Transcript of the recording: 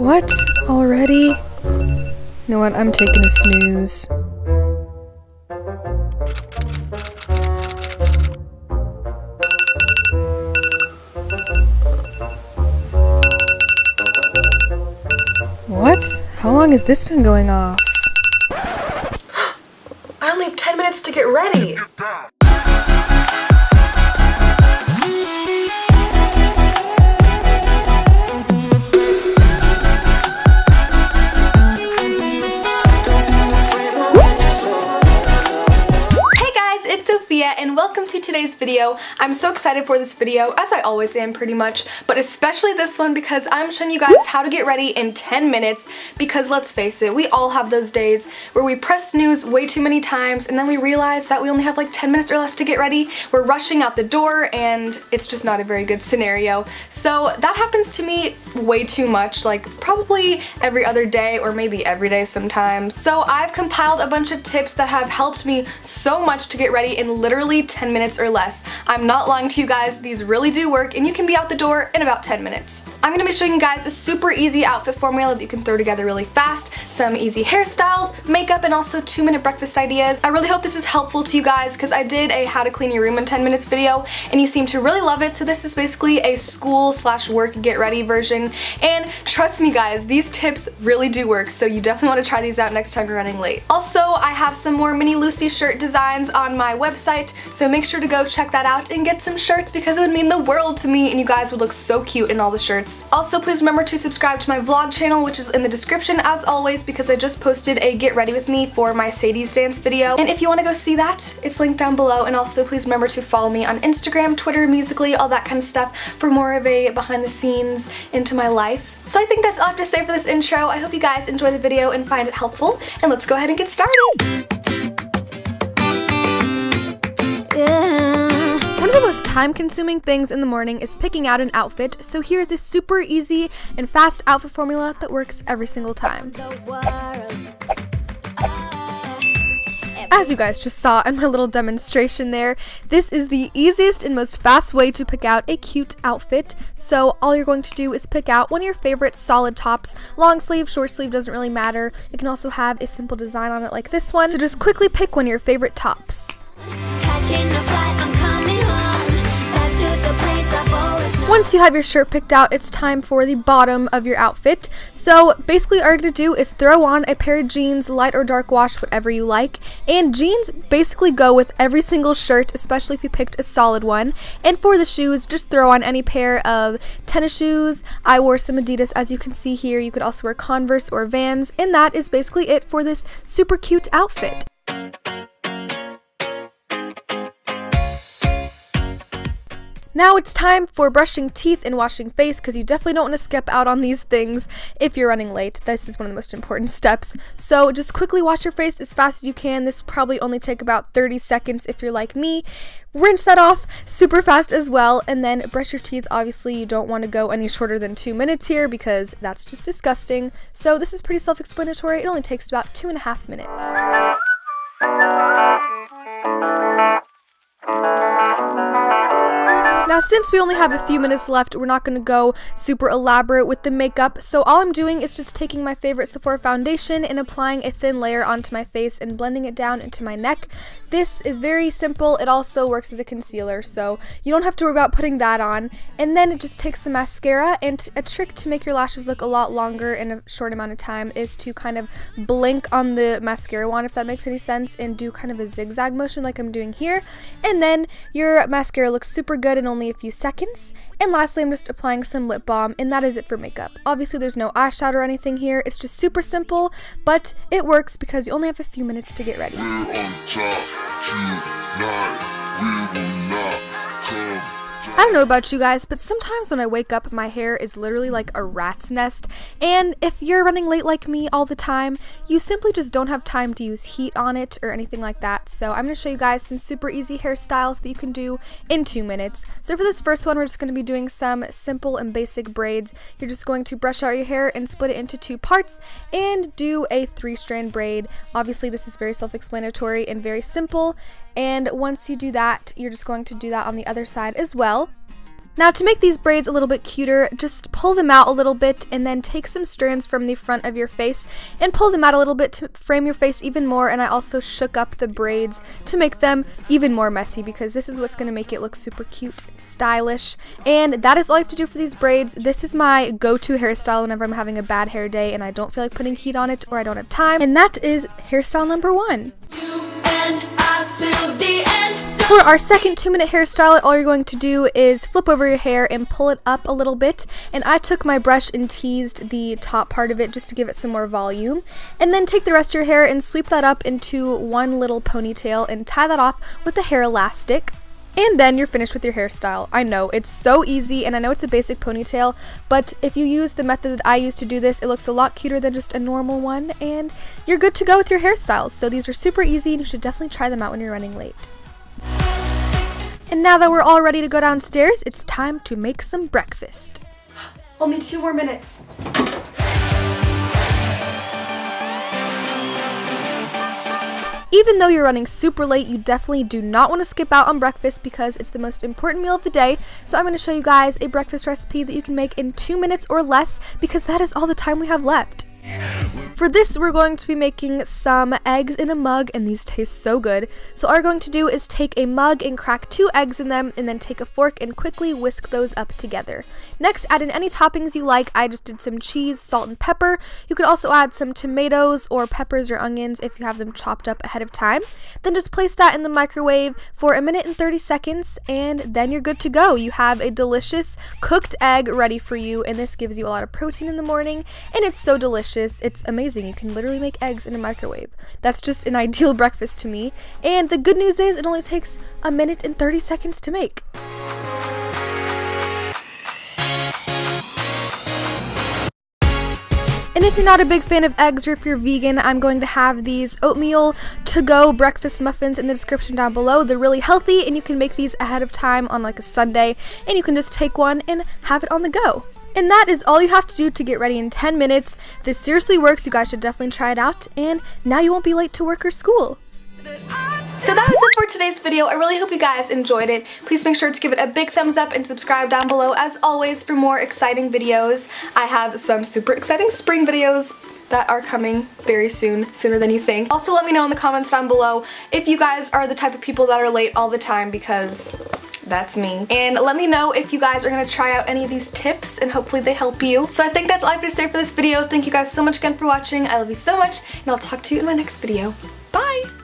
What? Already? You know what? I'm taking a snooze. What? How long has this been going off? I only have 10 minutes to get ready. Sophia, and welcome to today's video. I'm so excited for this video, as I always am pretty much, but especially this one because I'm showing you guys how to get ready in 10 minutes because let's face it, we all have those days where we press snooze way too many times and then we realize that we only have like 10 minutes or less to get ready. We're rushing out the door and it's just not a very good scenario. So that happens to me way too much, like probably every other day or maybe every day sometimes. So I've compiled a bunch of tips that have helped me so much to get ready in literally 10 minutes or less. I'm not lying to you guys, these really do work and you can be out the door in about 10 minutes. I'm going to be showing you guys a super easy outfit formula that you can throw together really fast, some easy hairstyles, makeup, and also 2-minute breakfast ideas. I really hope this is helpful to you guys because I did a how to clean your room in 10 minutes video and you seem to really love it, so this is basically a school/work get ready version, and trust me guys, these tips really do work, so you definitely want to try these out next time you're running late. Also, I have some more mini Lucie shirt designs on my website, so make sure to go check that out and get some shirts because it would mean the world to me and you guys would look so cute in all the shirts. Also, please remember to subscribe to my vlog channel, which is in the description as always, because I just posted a get ready with me for my Sadie's dance video, and if you want to go see that, it's linked down below. And also please remember to follow me on Instagram, Twitter, Musical.ly, all that kind of stuff for more of a behind the scenes into my life. So I think that's all I have to say for this intro. I hope you guys enjoy the video and find it helpful, and let's go ahead and get started. One of the most time-consuming things in the morning is picking out an outfit, so here's a super easy and fast outfit formula that works every single time. As you guys just saw in my little demonstration there, this is the easiest and most fast way to pick out a cute outfit. So all you're going to do is pick out one of your favorite solid tops. Long sleeve, short sleeve, doesn't really matter. It can also have a simple design on it like this one. So just quickly pick one of your favorite tops. Once you have your shirt picked out, it's time for the bottom of your outfit. So basically all you're going to do is throw on a pair of jeans, light or dark wash, whatever you like. And jeans basically go with every single shirt, especially if you picked a solid one. And for the shoes, just throw on any pair of tennis shoes. I wore some Adidas, as you can see here. You could also wear Converse or Vans. And that is basically it for this super cute outfit. Now it's time for brushing teeth and washing face because you definitely don't want to skip out on these things if you're running late. This is one of the most important steps. So just quickly wash your face as fast as you can. This will probably only take about 30 seconds if you're like me. Rinse that off super fast as well, and then brush your teeth. Obviously you don't want to go any shorter than 2 minutes here because that's just disgusting. So this is pretty self-explanatory. It only takes about 2.5 minutes. Now since we only have a few minutes left, we're not going to go super elaborate with the makeup, so all I'm doing is just taking my favorite Sephora foundation and applying a thin layer onto my face and blending it down into my neck. This is very simple. It also works as a concealer, so you don't have to worry about putting that on. And then it just takes some mascara, and a trick to make your lashes look a lot longer in a short amount of time is to kind of blink on the mascara wand, if that makes any sense, and do kind of a zigzag motion like I'm doing here. And then your mascara looks super good in only a few seconds. And lastly, I'm just applying some lip balm, and that is it for makeup. Obviously there's no eyeshadow or anything here. It's just super simple, but it works because you only have a few minutes to get ready. I don't know about you guys, but sometimes when I wake up, my hair is literally like a rat's nest. And if you're running late like me all the time, you simply just don't have time to use heat on it or anything like that. So I'm going to show you guys some super easy hairstyles that you can do in 2 minutes. So for this first one, we're just going to be doing some simple and basic braids. You're just going to brush out your hair and split it into 2 parts and do a 3-strand braid. Obviously, this is very self-explanatory and very simple. And once you do that, you're just going to do that on the other side as well. Now to make these braids a little bit cuter, just pull them out a little bit and then take some strands from the front of your face and pull them out a little bit to frame your face even more. And I also shook up the braids to make them even more messy because this is what's going to make it look super cute and stylish. And that is all you have to do for these braids. This is my go-to hairstyle whenever I'm having a bad hair day and I don't feel like putting heat on it or I don't have time. And that is hairstyle number 1. For our second 2-minute hairstyle, all you're going to do is flip over your hair and pull it up a little bit. And I took my brush and teased the top part of it just to give it some more volume. And then take the rest of your hair and sweep that up into one little ponytail and tie that off with a hair elastic. And then you're finished with your hairstyle. I know, it's so easy, and I know it's a basic ponytail, but if you use the method that I use to do this, it looks a lot cuter than just a normal one, and you're good to go with your hairstyles. So these are super easy, and you should definitely try them out when you're running late. And now that we're all ready to go downstairs, it's time to make some breakfast. Only 2 more minutes. Even though you're running super late, you definitely do not want to skip out on breakfast because it's the most important meal of the day. So I'm going to show you guys a breakfast recipe that you can make in 2 minutes or less because that is all the time we have left. For this, we're going to be making some eggs in a mug, and these taste so good. So all you're going to do is take a mug and crack 2 eggs in them, and then take a fork and quickly whisk those up together. Next, add in any toppings you like. I just did some cheese, salt, and pepper. You could also add some tomatoes or peppers or onions if you have them chopped up ahead of time. Then just place that in the microwave for 1 minute and 30 seconds, and then you're good to go. You have a delicious cooked egg ready for you, and this gives you a lot of protein in the morning, and it's so delicious. It's amazing. You can literally make eggs in a microwave. That's just an ideal breakfast to me. And the good news is it only takes 1 minute and 30 seconds to make. And if you're not a big fan of eggs or if you're vegan, I'm going to have these oatmeal to-go breakfast muffins in the description down below. They're really healthy and you can make these ahead of time on like a Sunday and you can just take one and have it on the go. And that is all you have to do to get ready in 10 minutes. This seriously works. You guys should definitely try it out. And now you won't be late to work or school. So that was it for today's video. I really hope you guys enjoyed it. Please make sure to give it a big thumbs up and subscribe down below as always for more exciting videos. I have some super exciting spring videos that are coming very soon, sooner than you think. Also let me know in the comments down below if you guys are the type of people that are late all the time because that's me. And let me know if you guys are gonna try out any of these tips and hopefully they help you. So I think that's all I have to say for this video. Thank you guys so much again for watching. I love you so much and I'll talk to you in my next video. Bye!